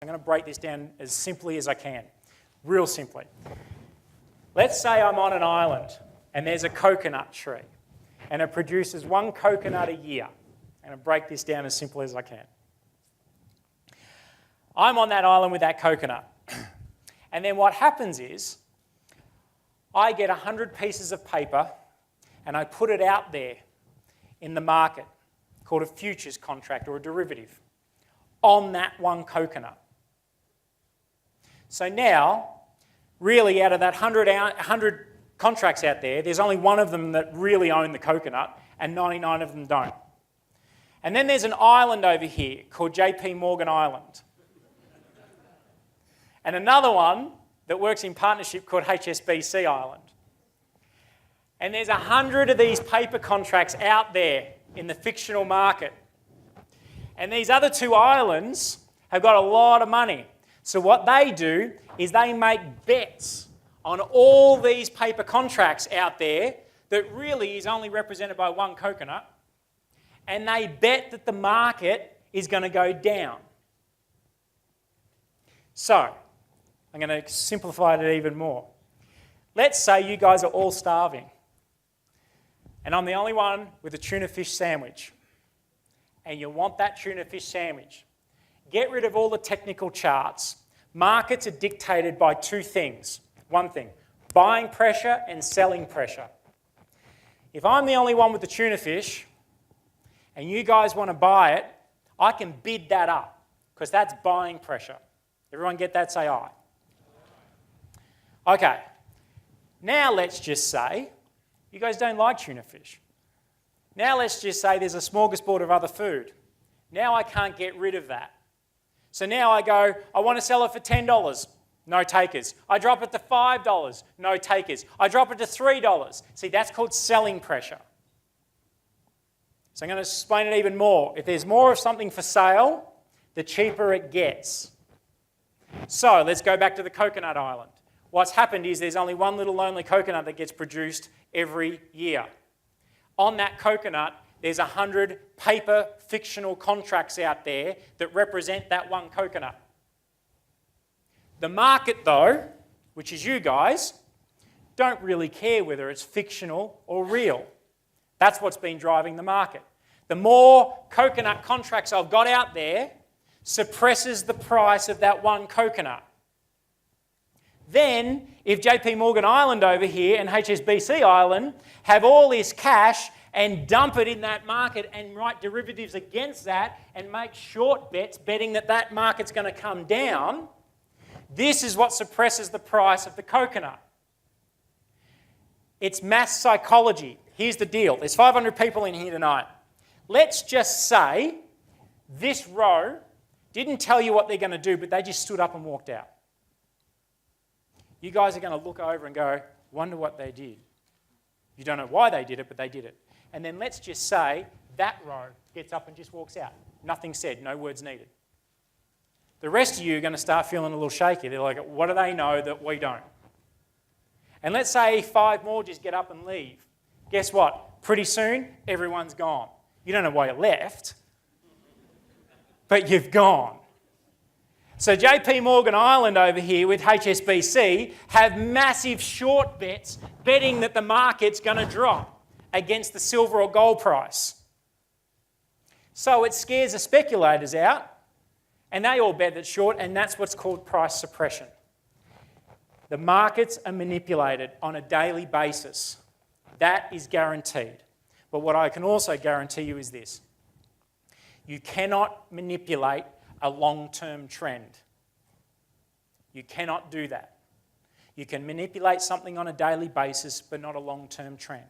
I'm going to break this down as simply as I can, real simply. Let's say I'm on an island and there's a coconut tree and it produces one coconut a year. I'm going to break this down as simply as I can. I'm on that island with that coconut. And then what happens is I get 100 pieces of paper and I put it out there in the market called a futures contract or a derivative on that one coconut. So now, really out of that 100 contracts out there, there's only one of them that really own the coconut and 99 of them don't. And then there's an island over here called JP Morgan Island. And another one that works in partnership called HSBC Island. And there's 100 of these paper contracts out there in the fictional market. And these other two islands have got a lot of money. So what they do is they make bets on all these paper contracts out there that really is only represented by one coconut. And they bet that the market is going to go down. So, I'm going to simplify it even more. Let's say you guys are all starving. And I'm the only one with a tuna fish sandwich. And you want that tuna fish sandwich. Get rid of all the technical charts. Markets are dictated by two things. One thing, buying pressure and selling pressure. If I'm the only one with the tuna fish and you guys want to buy it, I can bid that up because that's buying pressure. Everyone get that? Say aye. Okay, now let's just say you guys don't like tuna fish. Now let's just say there's a smorgasbord of other food. Now I can't get rid of that. So now I go, I want to sell it for $10. No takers. I drop it to $5. No takers. I drop it to $3. See, that's called selling pressure. So I'm going to explain it even more. If there's more of something for sale, the cheaper it gets. So let's go back to the coconut island. What's happened is there's only one little lonely coconut that gets produced every year. On that coconut, there's 100 paper fictional contracts out there that represent that one coconut. The market, though, which is you guys, don't really care whether it's fictional or real. That's what's been driving the market. The more coconut contracts I've got out there suppresses the price of that one coconut. Then, if JP Morgan Island over here and HSBC Island have all this cash and dump it in that market and write derivatives against that and make short bets betting that that market's going to come down, this is what suppresses the price of the coconut. It's mass psychology. Here's the deal. There's 500 people in here tonight. Let's just say this row didn't tell you what they're going to do, but they just stood up and walked out. You guys are going to look over and go, wonder what they did. You don't know why they did it, but they did it. And then let's just say that row gets up and just walks out. Nothing said, no words needed. The rest of you are going to start feeling a little shaky. They're like, what do they know that we don't? And let's say 5 more just get up and leave. Guess what? Pretty soon, everyone's gone. You don't know why you left, but you've gone. So JP Morgan Island over here with HSBC have massive short bets betting that the market's going to drop against the silver or gold price. So it scares the speculators out and they all bet that short, and that's what's called price suppression. The markets are manipulated on a daily basis. That is guaranteed. But what I can also guarantee you is this. You cannot manipulate a long-term trend. You cannot do that. You can manipulate something on a daily basis, but not a long-term trend.